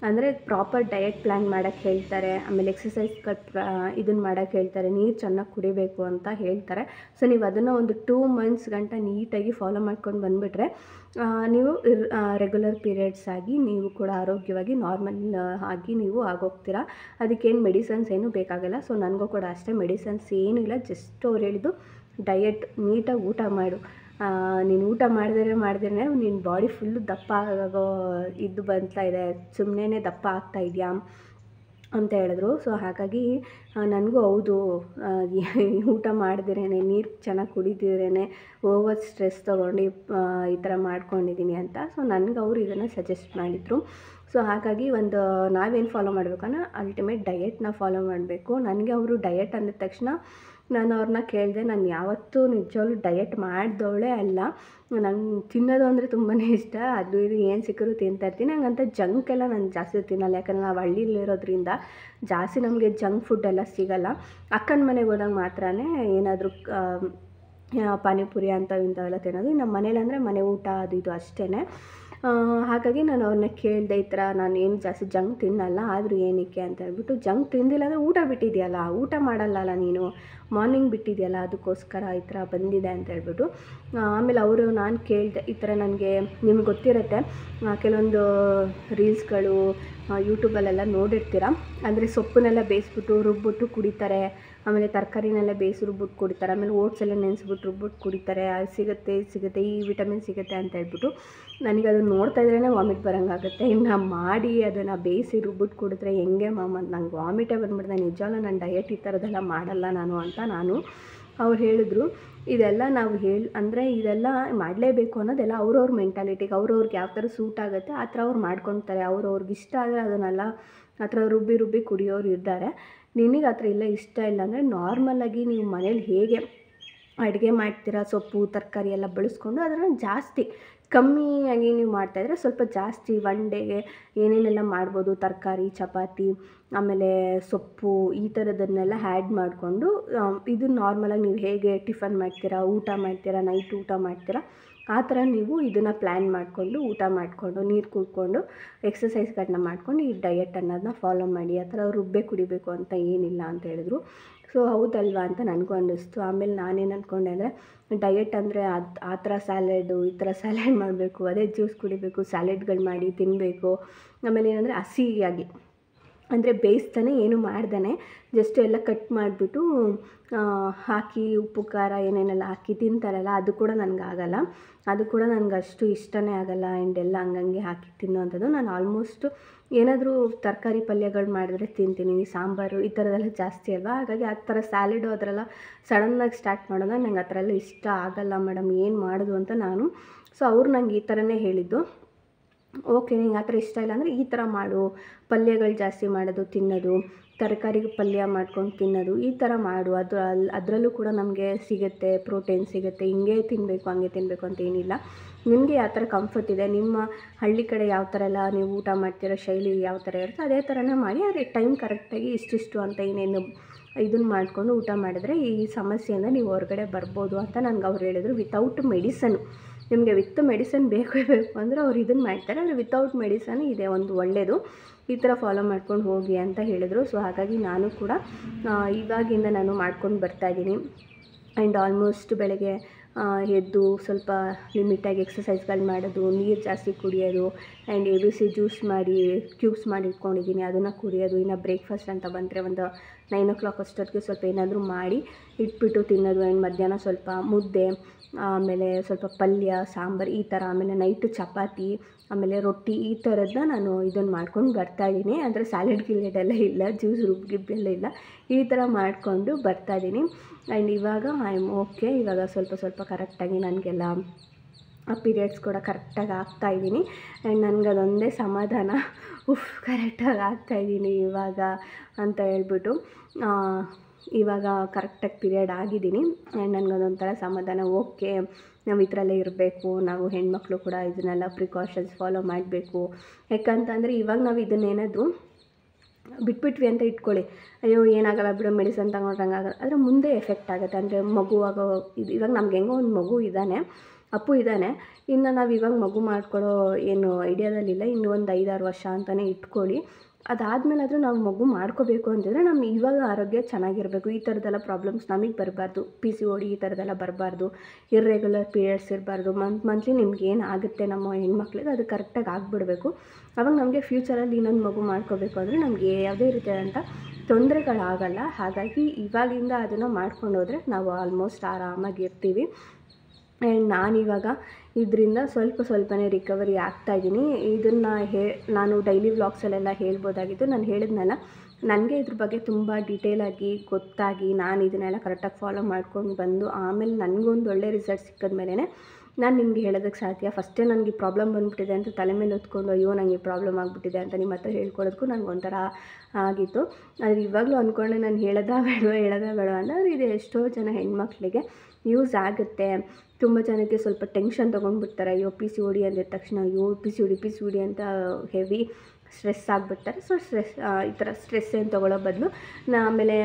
ಅಂದರೆ ಪ್ರಾಪರ್ ಡಯಟ್ ಪ್ಲ್ಯಾನ್ ಮಾಡೋಕ್ಕೆ ಹೇಳ್ತಾರೆ, ಆಮೇಲೆ ಎಕ್ಸಸೈಸ್ಗಳು ಇದನ್ನು ಮಾಡೋಕ್ಕೆ ಹೇಳ್ತಾರೆ, ನೀರು ಚೆನ್ನಾಗಿ ಕುಡಿಬೇಕು ಅಂತ ಹೇಳ್ತಾರೆ. ಸೊ ನೀವು ಅದನ್ನು ಒಂದು 2 ಮಂತ್ಸ್ ಗಂಟ ನೀಟಾಗಿ ಫಾಲೋ ಮಾಡ್ಕೊಂಡು ಬಂದುಬಿಟ್ರೆ ನೀವು ರೆಗ್ಯುಲರ್ ಪೀರಿಯಡ್ಸ್ ಆಗಿ ನೀವು ಕೂಡ ಆರೋಗ್ಯವಾಗಿ ನಾರ್ಮಲ್ ಆಗಿ ನೀವು ಆಗೋಗ್ತೀರಾ. ಅದಕ್ಕೇನು ಮೆಡಿಸನ್ಸ್ ಏನೂ ಬೇಕಾಗಲ್ಲ. ಸೊ ನನಗೂ ಕೂಡ ಅಷ್ಟೇ ಮೆಡಿಸನ್ಸ್ ಏನೂ ಇಲ್ಲ. ಜಸ್ಟ್ ಅವ್ರು ಹೇಳಿದ್ದು ಡಯಟ್, ನೀಟಾಗಿ ಊಟ ಮಾಡು, ನೀನು ಊಟ ಮಾಡಿದ್ರೆ ನಿನ್ನ ಬಾಡಿ ಫುಲ್ಲು ದಪ್ಪ ಆಗೋ ಇದು ಬರ್ತಾ ಇದೆ, ಸುಮ್ಮನೆ ದಪ್ಪ ಆಗ್ತಾ ಇದೆಯಾ ಅಂತ ಹೇಳಿದ್ರು. ಸೊ ಹಾಗಾಗಿ ನನಗೂ ಹೌದು, ಊಟ ಮಾಡಿದ್ರೇ, ನೀರು ಚೆನ್ನಾಗಿ ಕುಡಿದಿದ್ರೇ, ಓವರ್ ಸ್ಟ್ರೆಸ್ ತೊಗೊಂಡು ಈ ಥರ ಮಾಡ್ಕೊಂಡಿದ್ದೀನಿ ಅಂತ. ಸೊ ನನಗೆ ಅವರು ಇದನ್ನು ಸಜೆಸ್ಟ್ ಮಾಡಿದರು. ಸೊ ಹಾಗಾಗಿ ಒಂದು ನಾವೇನು ಫಾಲೋ ಮಾಡಬೇಕಂದ್ರೆ ಅಲ್ಟಿಮೇಟ್ ಡಯೆಟ್ನ ಫಾಲೋ ಮಾಡಬೇಕು. ನನಗೆ ಅವರು ಡಯಟ್ ಅಂದಿದ ತಕ್ಷಣ ನಾನು ಅವ್ರನ್ನ ಕೇಳಿದೆ, ನಾನು ಯಾವತ್ತೂ ನಿಜವಾಗ್ಲೂ ಡಯಟ್ ಮಾಡಿದವಳೇ ಅಲ್ಲ, ನಂಗೆ ತಿನ್ನೋದು ಅಂದರೆ ತುಂಬಾ ಇಷ್ಟ, ಅದು ಇದು ಏನು ಸಿಕ್ಕರೂ ತಿಂತಾಯಿರ್ತೀನಿ. ಹಂಗಂತ ಜಂಕೆಲ್ಲ ನಾನು ಜಾಸ್ತಿ ತಿನ್ನಲ್ಲ, ಯಾಕಂದರೆ ನಾವು ಹಳ್ಳಿಲಿರೋದ್ರಿಂದ ಜಾಸ್ತಿ ನಮಗೆ ಜಂಕ್ ಫುಡ್ ಎಲ್ಲ ಸಿಗೋಲ್ಲ. ಅಕ್ಕನ ಮನೆಗೆ ಹೋದಾಗ ಮಾತ್ರ ಏನಾದರೂ ಪಾನಿಪುರಿ ಇಂಥವೆಲ್ಲ ತಿನ್ನೋದು. ನಮ್ಮ ಮನೇಲಂದರೆ ಮನೆ ಊಟ ಅದು ಇದು ಅಷ್ಟೇ. ಹಾಗಾಗಿ ನಾನು ಅವ್ರನ್ನ ಕೇಳಿದೆ, ಈ ಥರ ನಾನು ಏನು ಜಾಸ್ತಿ ಜಂಕ್ ತಿನ್ನಲ್ಲ, ಆದರೂ ಏನಕ್ಕೆ ಅಂತ ಹೇಳ್ಬಿಟ್ಟು. ಜಂಕ್ ತಿಂದಿಲ್ಲ ಅಂದರೆ ಊಟ ಬಿಟ್ಟಿದೆಯಲ್ಲ, ಊಟ ಮಾಡಲ್ಲಲ್ಲ ನೀನು, ಮಾರ್ನಿಂಗ್ ಬಿಟ್ಟಿದೆಯಲ್ಲ, ಅದಕ್ಕೋಸ್ಕರ ಈ ಥರ ಬಂದಿದೆ ಅಂತ ಹೇಳ್ಬಿಟ್ಟು. ಆಮೇಲೆ ಅವರು ನಾನು ಕೇಳಿದೆ, ಈ ಥರ ನನಗೆ ನಿಮ್ಗೆ ಗೊತ್ತಿರುತ್ತೆ ಕೆಲವೊಂದು ರೀಲ್ಸ್ಗಳು ಯೂಟ್ಯೂಬಲ್ಲೆಲ್ಲ ನೋಡಿರ್ತೀರ, ಅಂದರೆ ಸೊಪ್ಪನ್ನೆಲ್ಲ ಬೇಯಿಸ್ಬಿಟ್ಟು ರುಬ್ಬಿಟ್ಟು ಕುಡಿತಾರೆ, ಆಮೇಲೆ ತರಕಾರಿನೆಲ್ಲ ಬೇಯಿಸಿ ರುಬ್ಬಿಟ್ಟು ಕುಡಿತಾರೆ, ಆಮೇಲೆ ಓಟ್ಸ್ ಎಲ್ಲ ನೆನೆಸ್ಬಿಟ್ಟು ರುಬ್ಬಿಟ್ಟು ಕುಡಿತಾರೆ, ಅದು ಸಿಗುತ್ತೆ ಇದು ಸಿಗುತ್ತೆ, ಈ ವಿಟಮಿನ್ ಸಿಗುತ್ತೆ ಅಂತ ಹೇಳ್ಬಿಟ್ಟು. ನನಗೆ ಅದನ್ನು ನೋಡ್ತಾ ಇದ್ರೇ ವಾಮಿಟ್ ಬರೋಂಗಾಗುತ್ತೆ. ಇನ್ನು ಮಾಡಿ ಅದನ್ನು ಬೇಯಿಸಿ ರುಬ್ಬಿಟ್ಟು ಕುಡಿದ್ರೆ ಹೆಂಗೆ ಮ್ಯಾಮ್ ಅಂತ ನಂಗೆ ವಾಮಿಟೇ ಬಂದುಬಿಡ್ದೆ. ನಿಜವಲ್ಲ ನಾನು ಡಯಟ್ ಈ ಥರದ್ದೆಲ್ಲ ಮಾಡಲ್ಲ ನಾನು ಅಂತ ಅವ್ರು ಹೇಳಿದ್ರು. ಇದೆಲ್ಲ ನಾವು ಅಂದರೆ ಇದೆಲ್ಲ ಮಾಡಲೇಬೇಕು ಅನ್ನೋದೆಲ್ಲ ಅವ್ರವ್ರ ಮೆಂಟಾಲಿಟಿಗೆ, ಅವ್ರವ್ರಿಗೆ ಯಾವ ಥರ ಸೂಟ್ ಆಗುತ್ತೆ ಆ ಥರ ಅವ್ರು ಮಾಡ್ಕೊತಾರೆ. ಅವ್ರವ್ರಿಗೆ ಇಷ್ಟ ಆದರೆ ಅದನ್ನೆಲ್ಲ ಆ ಥರ ರುಬ್ಬಿ ಕುಡಿಯೋರು ಇದ್ದಾರೆ. ನಿನಗೆ ಆ ಥರ ಇಲ್ಲ, ಇಷ್ಟ ಇಲ್ಲ ಅಂದರೆ ನಾರ್ಮಲಾಗಿ ನೀವು ಮನೇಲಿ ಹೇಗೆ ಅಡುಗೆ ಮಾಡ್ತೀರಾ, ಸೊಪ್ಪು ತರಕಾರಿ ಎಲ್ಲ ಬಳಸ್ಕೊಂಡು ಅದನ್ನು ಜಾಸ್ತಿ ಕಮ್ಮಿಯಾಗಿ ನೀವು ಮಾಡ್ತಾಯಿದ್ರೆ ಸ್ವಲ್ಪ ಜಾಸ್ತಿ ಒನ್ ಡೇಗೆ ಏನೇನೆಲ್ಲ ಮಾಡ್ಬೋದು, ತರಕಾರಿ, ಚಪಾತಿ, ಆಮೇಲೆ ಸೊಪ್ಪು ಈ ಥರದನ್ನೆಲ್ಲ ಆ್ಯಡ್ ಮಾಡಿಕೊಂಡು ಇದು ನಾರ್ಮಲಾಗಿ ನೀವು ಹೇಗೆ ಟಿಫನ್ ಮಾಡ್ತೀರಾ, ಊಟ ಮಾಡ್ತೀರಾ, ನೈಟ್ ಊಟ ಮಾಡ್ತೀರಾ, ಆ ಥರ ನೀವು ಇದನ್ನು ಪ್ಲ್ಯಾನ್ ಮಾಡಿಕೊಂಡು ಊಟ ಮಾಡಿಕೊಂಡು ನೀರು ಕುಡ್ಕೊಂಡು ಎಕ್ಸಸೈಸ್ಗಳನ್ನ ಮಾಡ್ಕೊಂಡು ಈ ಡಯಟ್ ಅನ್ನೋದನ್ನ ಫಾಲೋ ಮಾಡಿ. ಆ ಥರ ರುಬ್ಬೆ ಕುಡಿಬೇಕು ಅಂತ ಏನಿಲ್ಲ ಅಂತ ಹೇಳಿದ್ರು. ಸೊ ಹೌದಲ್ವಾ ಅಂತ ನನಗೂ ಅನ್ನಿಸ್ತು. ಆಮೇಲೆ ನಾನೇನು ಅಂದ್ಕೊಂಡೆ ಅಂದರೆ ಡಯಟ್ ಅಂದರೆ ಆ ಥರ ಸ್ಯಾಲೆಡು ಈ ಥರ ಸ್ಯಾಲೆಡ್ ಮಾಡಬೇಕು, ಅದೇ ಜ್ಯೂಸ್ ಕುಡಿಬೇಕು, ಸ್ಯಾಲೆಡ್ಗಳು ಮಾಡಿ ತಿನ್ನಬೇಕು. ಆಮೇಲೆ ಏನಂದರೆ ಹಸಿಯಾಗಿ ಅಂದರೆ ಬೇಯಿಸ್ತಾನೆ ಏನು ಮಾಡ್ದೇ ಜಸ್ಟ್ ಎಲ್ಲ ಕಟ್ ಮಾಡಿಬಿಟ್ಟು ಹಾಕಿ ಉಪ್ಪು ಖಾರ ಏನೇನೆಲ್ಲ ಹಾಕಿ ತಿಂತಾರಲ್ಲ, ಅದು ಕೂಡ ನನಗಾಗಲ್ಲ, ಅದು ಕೂಡ ನನಗೆ ಅಷ್ಟು ಇಷ್ಟನೇ ಆಗಲ್ಲ. ಆ್ಯಂಡ್ ಎಲ್ಲ ಹಂಗಂಗೆ ಹಾಕಿ ತಿನ್ನೋವಂಥದ್ದು. ನಾನು ಆಲ್ಮೋಸ್ಟು ಏನಾದರೂ ತರಕಾರಿ ಪಲ್ಯಗಳು ಮಾಡಿದ್ರೆ ತಿಂತೀನಿ, ಸಾಂಬಾರು ಈ ಥರದ್ದೆಲ್ಲ ಜಾಸ್ತಿ ಅಲ್ವಾ, ಹಾಗಾಗಿ ಆ ಥರ ಸ್ಯಾಲೆಡು ಅದರೆಲ್ಲ ಸಡನ್ನಾಗಿ ಸ್ಟಾರ್ಟ್ ಮಾಡೋದು ನಂಗೆ ಆ ಥರ ಎಲ್ಲ ಇಷ್ಟ ಆಗಲ್ಲ ಮೇಡಮ್, ಏನು ಮಾಡೋದು ಅಂತ ನಾನು. ಸೊ ಅವ್ರು ನಂಗೆ ಈ ಥರನೇ ಹೇಳಿದ್ದು, ಓಕೆ ನಿಂಗೆ ಆ ಥರ ಇಷ್ಟ ಇಲ್ಲ ಅಂದರೆ ಈ ಥರ ಮಾಡು, ಪಲ್ಯಗಳು ಜಾಸ್ತಿ ಮಾಡೋದು, ತಿನ್ನೋದು, ತರಕಾರಿ ಪಲ್ಯ ಮಾಡ್ಕೊಂಡು ತಿನ್ನೋದು, ಈ ಥರ ಮಾಡು, ಅದರಲ್ಲೂ ಕೂಡ ನಮಗೆ ಸಿಗುತ್ತೆ, ಪ್ರೋಟೀನ್ ಸಿಗುತ್ತೆ, ಹಿಂಗೆ ತಿನ್ನಬೇಕು ಹಂಗೆ ತಿನ್ನಬೇಕು ಅಂತ ಏನಿಲ್ಲ, ನಿಮಗೆ ಯಾವ ಥರ ಕಂಫರ್ಟ್ ಇದೆ, ನಿಮ್ಮ ಹಳ್ಳಿ ಕಡೆ ಯಾವ ಥರ ಎಲ್ಲ ನೀವು ಊಟ ಮಾಡ್ತಿರೋ ಶೈಲಿ ಯಾವ ಥರ ಇರುತ್ತೆ ಅದೇ ಥರನೇ ಮಾಡಿ, ಆದರೆ ಟೈಮ್ ಕರೆಕ್ಟಾಗಿ ಇಷ್ಟಿಷ್ಟು ಅಂತ ಏನೇನು ಇದನ್ನು ಮಾಡಿಕೊಂಡು ಊಟ ಮಾಡಿದ್ರೆ ಈ ಸಮಸ್ಯೆಯಿಂದ ನೀವು ಹೊರಗಡೆ ಬರ್ಬೋದು ಅಂತ ನನಗೆ ಅವ್ರು ಹೇಳಿದರು. ವಿತೌಟ್ ಮೆಡಿಸನ್, ನಿಮಗೆ ವಿತ್ ಮೆಡಿಸನ್ ಬೇಕು ಅಂದರೆ ಅವ್ರು ಇದನ್ನು ಮಾಡ್ತಾರೆ, ಆದರೆ ವಿತೌಟ್ ಮೆಡಿಸನ್ ಇದೆ ಒಂದು ಒಳ್ಳೆಯದು, ಈ ಥರ ಫಾಲೋ ಮಾಡ್ಕೊಂಡು ಹೋಗಿ ಅಂತ ಹೇಳಿದರು. ಸೊ ಹಾಗಾಗಿ ನಾನು ಕೂಡ ಇವಾಗಿಂದ ನಾನು ಮಾಡ್ಕೊಂಡು ಬರ್ತಾಯಿದ್ದೀನಿ. ಆ್ಯಂಡ್ ಆಲ್ಮೋಸ್ಟ್ ಬೆಳಗ್ಗೆ ಎದ್ದು ಸ್ವಲ್ಪ ಲಿಮಿಟಾಗಿ ಎಕ್ಸಸೈಸ್ಗಳು ಮಾಡೋದು, ನೀರು ಜಾಸ್ತಿ ಕುಡಿಯೋದು, ಆ್ಯಂಡ್ ABC ಜ್ಯೂಸ್ ಮಾಡಿ ಕ್ಯೂಬ್ಸ್ ಮಾಡಿ ಇಟ್ಕೊಂಡಿದ್ದೀನಿ, ಅದನ್ನು ಕುಡಿಯೋದು. ಇನ್ನು ಬ್ರೇಕ್ಫಾಸ್ಟ್ ಅಂತ ಬಂದರೆ ಒಂದು 9 o'clock ಅಷ್ಟೊತ್ತಿಗೆ ಸ್ವಲ್ಪ ಏನಾದರೂ ಮಾಡಿ ಇಟ್ಬಿಟ್ಟು ತಿನ್ನೋದು. ಆ್ಯಂಡ್ ಮಧ್ಯಾಹ್ನ ಸ್ವಲ್ಪ ಮುದ್ದೆ, ಆಮೇಲೆ ಸ್ವಲ್ಪ ಪಲ್ಯ, ಸಾಂಬಾರು ಈ ಥರ, ಆಮೇಲೆ ನೈಟು ಚಪಾತಿ, ಆಮೇಲೆ ರೊಟ್ಟಿ, ಈ ಥರದ್ದನ್ನ ನಾನು ಇದನ್ನು ಮಾಡ್ಕೊಂಡು ಬರ್ತಾಯಿದ್ದೀನಿ. ಅಂದರೆ ಸ್ಯಾಲೆಡ್ ಗಿಲೆಡೆಲ್ಲ ಇಲ್ಲ, ಜ್ಯೂಸ್ ರುಬ್ಬಿಗೆಲ್ಲ ಇಲ್ಲ, ಈ ಥರ ಮಾಡಿಕೊಂಡು ಬರ್ತಾಯಿದ್ದೀನಿ. ಆ್ಯಂಡ್ ಇವಾಗ ಐ ಆಮ್ ಓಕೆ, ಇವಾಗ ಸ್ವಲ್ಪ ಕರೆಕ್ಟಾಗಿ ನನಗೆಲ್ಲ ಪೀರಿಯಡ್ಸ್ ಕೂಡ ಕರೆಕ್ಟಾಗಿ ಆಗ್ತಾಯಿದ್ದೀನಿ. ಆ್ಯಂಡ್ ನನಗದೊಂದೇ ಸಮಾಧಾನ, ಕರೆಕ್ಟಾಗಿ ಆಗ್ತಾಯಿದ್ದೀನಿ ಇವಾಗ ಅಂತ ಹೇಳ್ಬಿಟ್ಟು. ಇವಾಗ ಕರೆಕ್ಟಾಗಿ ಪೀರಿಯಡ್ ಆಗಿದ್ದೀನಿ. ಆ್ಯಂಡ್ ನನಗದೊಂಥರ ಸಮಾಧಾನ, ಓಕೆ ನಾವು ಈ ಥರ ಎಲ್ಲ ಇರಬೇಕು, ನಾವು ಹೆಣ್ಮಕ್ಳು ಕೂಡ ಇದನ್ನೆಲ್ಲ ಪ್ರಿಕಾಷನ್ಸ್ ಫಾಲೋ ಮಾಡಬೇಕು. ಯಾಕಂತಂದರೆ ಇವಾಗ ನಾವು ಇದನ್ನೇನಾದರೂ ಬಿಟ್ಬಿಟ್ವಿ ಅಂತ ಇಟ್ಕೊಳ್ಳಿ, ಅಯ್ಯೋ ಏನಾಗಲ್ಲ ಬಿಡು ಮೆಡಿಸನ್ ತಗೊಂಡ್ರೆ ಹಂಗಾಗಲ್ಲ, ಆದರೆ ಮುಂದೆ ಎಫೆಕ್ಟ್ ಆಗುತ್ತೆ. ಅಂದರೆ ಮಗುವಾಗ ಇವಾಗ ನಮ್ಗೆ ಹೆಂಗೋ ಒಂದು ಮಗು ಇದ್ದಾನೆ, ಅಪ್ಪು ಇದ್ದಾನೆ, ಇನ್ನು ನಾವು ಇವಾಗ ಮಗು ಮಾಡ್ಕೊಳ್ಳೋ ಏನು ಐಡಿಯಾದಲ್ಲಿಲ್ಲ, ಇನ್ನೂ ಒಂದು 5-6 ವರ್ಷ ಅಂತಲೇ ಇಟ್ಕೊಳ್ಳಿ. ಅದಾದಮೇಲಾದರೂ ನಾವು ಮಗು ಮಾಡ್ಕೋಬೇಕು ಅಂತಿದ್ರೆ ನಮ್ಮ ಇವಾಗ ಆರೋಗ್ಯ ಚೆನ್ನಾಗಿರಬೇಕು. ಈ ಥರದ್ದೆಲ್ಲ ಪ್ರಾಬ್ಲಮ್ಸ್ ನಮಗೆ ಬರಬಾರ್ದು, PCOD ಈ ಥರದ್ದೆಲ್ಲ ಬರಬಾರ್ದು, ಇರ್ರೆಗ್ಯುಲರ್ ಪೀರಿಯಡ್ಸ್ ಇರಬಾರ್ದು. ಮಂತ್ಲಿ ನಿಮ್ಗೆ ಏನು ಆಗುತ್ತೆ ನಮ್ಮ ಹೆಣ್ಮಕ್ಳಿಗೆ ಅದು ಕರೆಕ್ಟಾಗಿ ಆಗಿಬಿಡ್ಬೇಕು. ಆವಾಗ ನಮಗೆ ಫ್ಯೂಚರಲ್ಲಿ ಇನ್ನೊಂದು ಮಗು ಮಾಡ್ಕೋಬೇಕು ಅಂದರೆ ನಮಗೆ ಯಾವುದೇ ರೀತಿಯಾದಂಥ ತೊಂದರೆಗಳಾಗಲ್ಲ. ಹಾಗಾಗಿ ಇವಾಗಿಂದ ಅದನ್ನು ಮಾಡ್ಕೊಂಡು ಹೋದರೆ ನಾವು ಆಲ್ಮೋಸ್ಟ್ ಆರಾಮಾಗಿರ್ತೀವಿ. ಆ್ಯಂಡ್ ನಾನಿವಾಗ ಇದರಿಂದ ಸ್ವಲ್ಪನೇ ರಿಕವರಿ ಆಗ್ತಾಯಿದ್ದೀನಿ. ಇದನ್ನು ನಾನು ಡೈಲಿ ವ್ಲಾಗ್ಸಲ್ಲೆಲ್ಲ ಹೇಳ್ಬೋದಾಗಿತ್ತು. ನಾನು ಹೇಳಿದ್ನಲ್ಲ, ನನಗೆ ಇದ್ರ ಬಗ್ಗೆ ತುಂಬ ಡೀಟೇಲಾಗಿ ಗೊತ್ತಾಗಿ ನಾನು ಇದನ್ನೆಲ್ಲ ಕರೆಕ್ಟಾಗಿ ಫಾಲೋ ಮಾಡ್ಕೊಂಡು ಬಂದು ಆಮೇಲೆ ನನಗೊಂದು ಒಳ್ಳೆ ರಿಸಲ್ಟ್ ಸಿಕ್ಕಿದ ಮೇಲೆ ನಾನು ನಿಮಗೆ ಹೇಳೋದಕ್ಕೆ ಸಾಧ್ಯ. ಫಸ್ಟೇ ನನಗೆ ಪ್ರಾಬ್ಲಮ್ ಬಂದುಬಿಟ್ಟಿದೆ ಅಂತ ತಲೆ ಮೇಲೆ ಹೊತ್ಕೊಂಡು ಅಯ್ಯೋ ನನಗೆ ಪ್ರಾಬ್ಲಮ್ ಆಗಿಬಿಟ್ಟಿದೆ ಅಂತ ನಿಮ್ಮ ಹತ್ರ ಹೇಳ್ಕೊಳ್ಳೋದಕ್ಕೂ ನನಗೊಂಥರ ಆಗಿತ್ತು. ಆದರೆ ಇವಾಗಲೂ ಅಂದ್ಕೊಂಡೆ ನಾನು ಹೇಳೋದಾ ಬೇಡವಾ ಅಂತ. ಆದರೆ ಇದು ಎಷ್ಟೋ ಜನ ಹೆಣ್ಮಕ್ಳಿಗೆ ಯೂಸ್ ಆಗುತ್ತೆ. ತುಂಬ ಜನಕ್ಕೆ ಸ್ವಲ್ಪ ಟೆನ್ಷನ್ ತೊಗೊಂಡ್ಬಿಡ್ತಾರೆ. ಅಯ್ಯೋ PCOD ಅಂದಿದ ತಕ್ಷಣ ಅಯ್ಯೋ PCOD ಅಂತ ಹೆವಿ ಸ್ಟ್ರೆಸ್ ಆಗಿಬಿಡ್ತಾರೆ. ಸೊ ಈ ಥರ ಸ್ಟ್ರೆಸ್ ಏನು ತೊಗೊಳ್ಳೋ ಬದಲು ಆಮೇಲೆ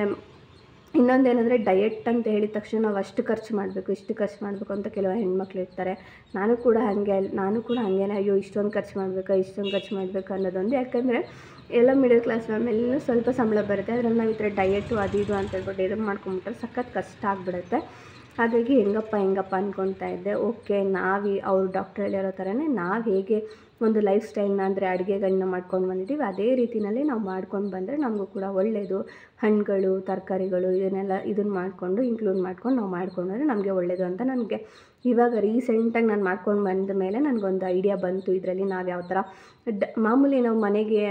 ಇನ್ನೊಂದೇನೆಂದರೆ ಡಯಟ್ ಅಂತ ಹೇಳಿದ ತಕ್ಷಣ ನಾವು ಅಷ್ಟು ಖರ್ಚು ಮಾಡಬೇಕು ಇಷ್ಟು ಖರ್ಚು ಮಾಡಬೇಕು ಅಂತ ಕೆಲವು ಹೆಣ್ಮಕ್ಳು ಇರ್ತಾರೆ. ನಾನು ಕೂಡ ಹಾಗೇನೆ ಅಯ್ಯೋ ಇಷ್ಟೊಂದು ಖರ್ಚು ಮಾಡಬೇಕು ಅನ್ನೋದೊಂದು. ಯಾಕಂದರೆ ಎಲ್ಲ ಮಿಡಲ್ ಕ್ಲಾಸ್ ಫ್ಯಾಮಿಲಿನೂ ಸ್ವಲ್ಪ ಸಂಬಳ ಬರುತ್ತೆ. ಅದರಲ್ಲಿ ನಾವು ಈ ಥರ ಡಯಟು ಅದು ಇದು ಅಂತ ಹೇಳ್ಬಿಟ್ಟು ಇದನ್ನು ಮಾಡ್ಕೊಂಬಿಟ್ರೆ ಸಖತ್ ಕಷ್ಟ ಆಗಿಬಿಡುತ್ತೆ. ಹಾಗಾಗಿ ಹೆಂಗಪ್ಪ ಅಂದ್ಕೊತಾ ಇದ್ದೆ. ಓಕೆ, ಅವ್ರು ಡಾಕ್ಟ್ರ್ ಹೇಳಿರೋ ಥರನೇ ನಾವು ಹೇಗೆ ಒಂದು ಲೈಫ್ ಸ್ಟೈಲ್ನ ಅಂದರೆ ಅಡುಗೆಗಳನ್ನ ಮಾಡ್ಕೊಂಡು ಬಂದಿದ್ದೀವಿ ಅದೇ ರೀತಿಯಲ್ಲಿ ನಾವು ಮಾಡ್ಕೊಂಡು ಬಂದರೆ ನಮಗೂ ಕೂಡ ಒಳ್ಳೆಯದು. ಹಣ್ಣುಗಳು, ತರಕಾರಿಗಳು ಇದನ್ನು ಮಾಡಿಕೊಂಡು ಇನ್ಕ್ಲೂಡ್ ಮಾಡ್ಕೊಂಡು ನಾವು ಮಾಡ್ಕೊಂಡ್ರೆ ನಮಗೆ ಒಳ್ಳೆಯದು ಅಂತ ನನಗೆ ಇವಾಗ ರೀಸೆಂಟಾಗಿ ನಾನು ಮಾಡ್ಕೊಂಡು ಬಂದ ಮೇಲೆ ನನಗೊಂದು ಐಡಿಯಾ ಬಂತು. ಇದರಲ್ಲಿ ನಾವು ಯಾವ ಥರ ಮಾಮೂಲಿ ನಾವು ಮನೆಗೆ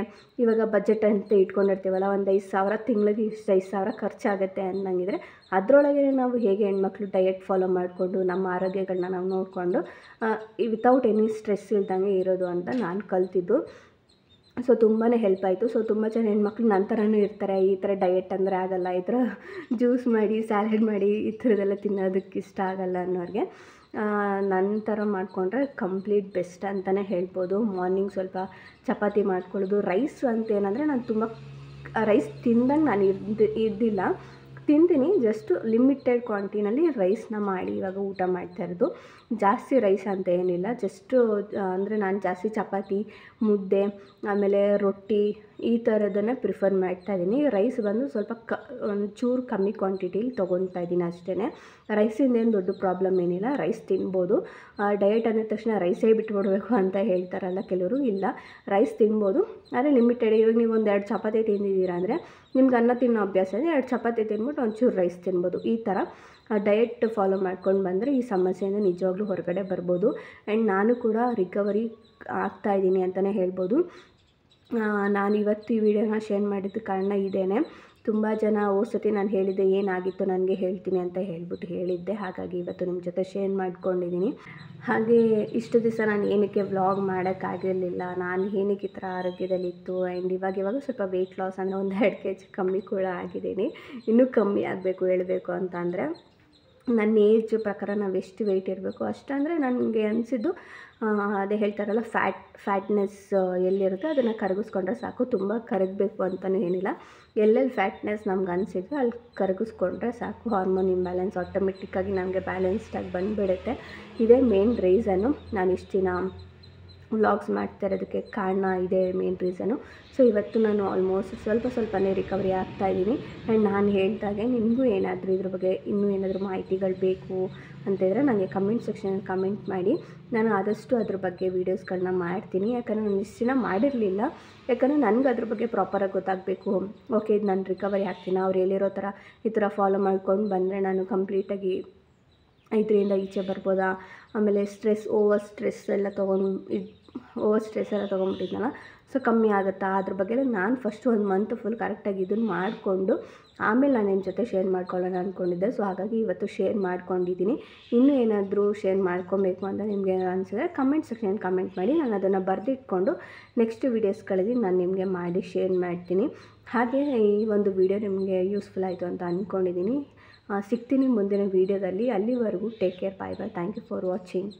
ಇವಾಗ ಬಜೆಟ್ ಅಂತ ಇಟ್ಕೊಂಡಿರ್ತೀವಲ್ಲ, ಒಂದು 5,000 ತಿಂಗಳಿಗೆ ಇಷ್ಟು 5,000 ಖರ್ಚಾಗುತ್ತೆ ಅನ್ನಂಗಿದ್ರೆ ಅದರೊಳಗೆ ನಾವು ಹೇಗೆ ಹೆಣ್ಮಕ್ಳು ಡಯಟ್ ಫಾಲೋ ಮಾಡಿಕೊಂಡು ನಮ್ಮ ಆರೋಗ್ಯಗಳನ್ನ ನಾವು ನೋಡಿಕೊಂಡು ವಿತೌಟ್ ಎನಿ ಸ್ಟ್ರೆಸ್ ಇಲ್ದಂಗೆ ಇರೋದು ಅಂತ ನಾನು ಕಲ್ತಿದ್ದು. ಸೊ ತುಂಬಾ ಹೆಲ್ಪ್ ಆಯಿತು. ಸೊ ತುಂಬ ಜನ ಹೆಣ್ಮಕ್ಳು ನನ್ನ ಥರನೂ ಇರ್ತಾರೆ. ಈ ಥರ ಡಯಟ್ ಅಂದರೆ ಆಗೋಲ್ಲ, ಈ ಥರ ಜ್ಯೂಸ್ ಮಾಡಿ ಸ್ಯಾಲೆಡ್ ಮಾಡಿ ಈ ಥರದ್ದೆಲ್ಲ ತಿನ್ನೋದಕ್ಕೆ ಇಷ್ಟ ಆಗೋಲ್ಲ ಅನ್ನೋರಿಗೆ ನನ್ನ ಥರ ಮಾಡಿಕೊಂಡ್ರೆ ಕಂಪ್ಲೀಟ್ ಬೆಸ್ಟ್ ಅಂತಲೇ ಹೇಳ್ಬೋದು. ಮಾರ್ನಿಂಗ್ ಸ್ವಲ್ಪ ಚಪಾತಿ ಮಾಡ್ಕೊಳ್ಳೋದು. ರೈಸ್ ಅಂತ ಏನಂದರೆ ನಾನು ತುಂಬ ರೈಸ್ ತಿಂದಂಗೆ ನಾನು ಇದ್ದಿಲ್ಲ, ತಿಂತೀನಿ. ಜಸ್ಟ್ ಲಿಮಿಟೆಡ್ ಕ್ವಾಂಟಿಟಿನಲ್ಲಿ ರೈಸ್ನ ಮಾಡಿ ಇವಾಗ ಊಟ ಮಾಡ್ತಾಯಿರೋದು. ಜಾಸ್ತಿ ರೈಸ್ ಅಂತ ಏನಿಲ್ಲ, ಜಸ್ಟು ಅಂದರೆ ನಾನು ಜಾಸ್ತಿ ಚಪಾತಿ, ಮುದ್ದೆ, ಆಮೇಲೆ ರೊಟ್ಟಿ ಈ ಥರದನ್ನೇ ಪ್ರಿಫರ್ ಮಾಡ್ತಾಯಿದ್ದೀನಿ. ರೈಸ್ ಬಂದು ಸ್ವಲ್ಪ ಒಂಚೂರು ಕಮ್ಮಿ ಕ್ವಾಂಟಿಟಿಲಿ ತೊಗೊತಾ ಇದ್ದೀನಿ ಅಷ್ಟೇ. ರೈಸಿಂದ ಏನು ದೊಡ್ಡ ಪ್ರಾಬ್ಲಮ್ ಏನಿಲ್ಲ, ರೈಸ್ ತಿನ್ಬೋದು. ಡಯಟ್ ಅಂದಿದ ತಕ್ಷಣ ರೈಸೇ ಬಿಟ್ಬಿಡ್ಬೇಕು ಅಂತ ಹೇಳ್ತಾರಲ್ಲ ಕೆಲವರು, ಇಲ್ಲ ರೈಸ್ ತಿನ್ಬೋದು ಆದರೆ ಲಿಮಿಟೆಡ್. ಇವಾಗ ನೀವು ಒಂದು 2 ಚಪಾತಿ ತಿಂದಿದ್ದೀರಾ ಅಂದರೆ ನಿಮ್ಗೆ ಅನ್ನ ತಿನ್ನೋ ಅಭ್ಯಾಸ ಇದೆ, 2 ಚಪಾತಿ ತಿಂದ್ಬಿಟ್ಟು ಒಂಚೂರು ರೈಸ್ ತಿನ್ಬೋದು. ಈ ಥರ ಡಯಟ್ ಫಾಲೋ ಮಾಡ್ಕೊಂಡು ಬಂದರೆ ಈ ಸಮಸ್ಯೆಯಿಂದ ನಿಜವಾಗ್ಲೂ ಹೊರಗಡೆ ಬರ್ಬೋದು. ಆ್ಯಂಡ್ ನಾನು ಕೂಡ ರಿಕವರಿ ಆಗ್ತಾಯಿದ್ದೀನಿ ಅಂತಲೇ ಹೇಳ್ಬೋದು. ನಾನು ಇವತ್ತು ಈ ವಿಡಿಯೋನ ಶೇರ್ ಮಾಡಿದ್ದು ಕಾರಣ ಇದೇನೆ. ತುಂಬ ಜನ ಸತಿ ನಾನು ಹೇಳಿದ್ದೆ ಏನಾಗಿತ್ತು ನನಗೆ ಹೇಳ್ತೀನಿ ಅಂತ ಹೇಳಿದ್ದೆ. ಹಾಗಾಗಿ ಇವತ್ತು ನಿಮ್ಮ ಜೊತೆ ಶೇರ್ ಮಾಡ್ಕೊಂಡಿದ್ದೀನಿ. ಹಾಗೆ ಇಷ್ಟು ದಿವಸ ನಾನು ಏನಕ್ಕೆ ವ್ಲಾಗ್ ಮಾಡೋಕ್ಕಾಗಿರಲಿಲ್ಲ, ನಾನು ಏನಕ್ಕೆ ಈ ಥರ ಆರೋಗ್ಯದಲ್ಲಿತ್ತು. ಆ್ಯಂಡ್ ಇವಾಗ ಸ್ವಲ್ಪ ವೆಯ್ಟ್ ಲಾಸ್ ಅಂದರೆ ಒಂದು 2 kg ಕಮ್ಮಿ ಕೂಡ ಆಗಿದ್ದೀನಿ. ಇನ್ನೂ ಕಮ್ಮಿ ಆಗಬೇಕು ಹೇಳಬೇಕು ಅಂತ ಅಂದರೆ ನನ್ನ ಏಜ್ ಪ್ರಕಾರ ನಾವು ಎಷ್ಟು ವೆಯ್ಟ್ ಇರಬೇಕು ಅಷ್ಟಂದರೆ ನನಗೆ ಅನಿಸಿದ್ದು ಅದೇ ಹೇಳ್ತಾರಲ್ಲ ಫ್ಯಾಟ್ನೆಸ್ ಎಲ್ಲಿರುತ್ತೆ ಅದನ್ನು ಕರಗಿಸ್ಕೊಂಡ್ರೆ ಸಾಕು. ತುಂಬ ಕರಗಬೇಕು ಅಂತಲೂ ಏನಿಲ್ಲ, ಎಲ್ಲೆಲ್ಲಿ ಫ್ಯಾಟ್ನೆಸ್ ನಮ್ಗೆ ಅನಿಸಿದ್ರೆ ಅಲ್ಲಿ ಕರಗಿಸ್ಕೊಂಡ್ರೆ ಸಾಕು. ಹಾರ್ಮೋನ್ ಇಂಬ್ಯಾಲೆನ್ಸ್ ಆಟೋಮೆಟಿಕ್ಕಾಗಿ ನಮಗೆ ಬ್ಯಾಲೆನ್ಸ್ಡಾಗಿ ಬಂದುಬಿಡುತ್ತೆ. ಇದೇ ಮೇನ್ ರೀಸನ್ನು ನಾನು ಇಷ್ಟು ದಿನ ವ್ಲಾಗ್ಸ್ ಮಾಡ್ತಾ ಇರೋದಕ್ಕೆ ಕಾರಣ, ಇದೆ ಮೇನ್ ರೀಸನು. ಸೊ ಇವತ್ತು ನಾನು ಆಲ್ಮೋಸ್ಟ್ ಸ್ವಲ್ಪನೇ ರಿಕವರಿ ಆಗ್ತಾಯಿದ್ದೀನಿ. ಆ್ಯಂಡ್ ನಾನು ಹೇಳ್ದಾಗೆ ನಿಮಗೂ ಏನಾದರೂ ಇದ್ರ ಬಗ್ಗೆ ಇನ್ನೂ ಏನಾದರೂ ಮಾಹಿತಿಗಳು ಬೇಕು ಅಂತಿದ್ರೆ ನನಗೆ ಕಮೆಂಟ್ ಸೆಕ್ಷನಲ್ಲಿ ಕಮೆಂಟ್ ಮಾಡಿ. ನಾನು ಆದಷ್ಟು ಅದ್ರ ಬಗ್ಗೆ ವೀಡಿಯೋಸ್ಗಳನ್ನ ಮಾಡ್ತೀನಿ. ಯಾಕಂದರೆ ನಾನು ಇಷ್ಟು ದಿನ ಮಾಡಿರಲಿಲ್ಲ, ಯಾಕಂದರೆ ನನಗೆ ಅದ್ರ ಬಗ್ಗೆ ಪ್ರಾಪರಾಗಿ ಗೊತ್ತಾಗಬೇಕು. ಓಕೆ, ಇದು ನಾನು ರಿಕವರಿ ಆಗ್ತೀನಿ, ಅವ್ರು ಹೇಳಿರೋ ಥರ ಈ ಥರ ಫಾಲೋ ಮಾಡ್ಕೊಂಡು ಬಂದರೆ ನಾನು ಕಂಪ್ಲೀಟಾಗಿ ಇದರಿಂದ ಈಚೆ ಬರ್ಬೋದಾ. ಆಮೇಲೆ ಓವರ್ ಸ್ಟ್ರೆಸ್ ಎಲ್ಲ ತೊಗೊಂಡ್ಬಿಟ್ಟಿದ್ನಲ್ಲ, ಸೊ ಕಮ್ಮಿ ಆಗುತ್ತಾ ಅದ್ರ ಬಗ್ಗೆ ನಾನು ಫಸ್ಟ್ 1 ಮಂತ್ ಫುಲ್ ಕರೆಕ್ಟಾಗಿ ಇದನ್ನು ಮಾಡಿಕೊಂಡು ಆಮೇಲೆ ನಾನು ನಿಮ್ಮ ಜೊತೆ ಶೇರ್ ಮಾಡ್ಕೊಳ್ಳೋಣ ಅಂದ್ಕೊಂಡಿದ್ದೆ. ಸೊ ಹಾಗಾಗಿ ಇವತ್ತು ಶೇರ್ ಮಾಡ್ಕೊಂಡಿದ್ದೀನಿ. ಇನ್ನೂ ಏನಾದರೂ ಶೇರ್ ಮಾಡ್ಕೊಬೇಕು ಅಂತ ನಿಮಗೆ ಏನಾದ್ರು ಅನಿಸಿದ್ರೆ ಕಮೆಂಟ್ ಸೆಕ್ಷನಲ್ಲಿ ಕಮೆಂಟ್ ಮಾಡಿ. ನಾನು ಅದನ್ನು ಬರೆದಿಟ್ಕೊಂಡು ನೆಕ್ಸ್ಟ್ ವೀಡಿಯೋಸ್ಗಳಲ್ಲಿ ನಾನು ನಿಮಗೆ ಮಾಡಿ ಶೇರ್ ಮಾಡ್ತೀನಿ. ಹಾಗೆ ಈ ಒಂದು ವಿಡಿಯೋ ನಿಮಗೆ ಯೂಸ್ಫುಲ್ ಆಯಿತು ಅಂತ ಅಂದ್ಕೊಂಡಿದ್ದೀನಿ. ಸಿಗ್ತೀನಿ ಮುಂದಿನ ವೀಡಿಯೋದಲ್ಲಿ. ಅಲ್ಲಿವರೆಗೂ take care, bye bye. Thank you for watching.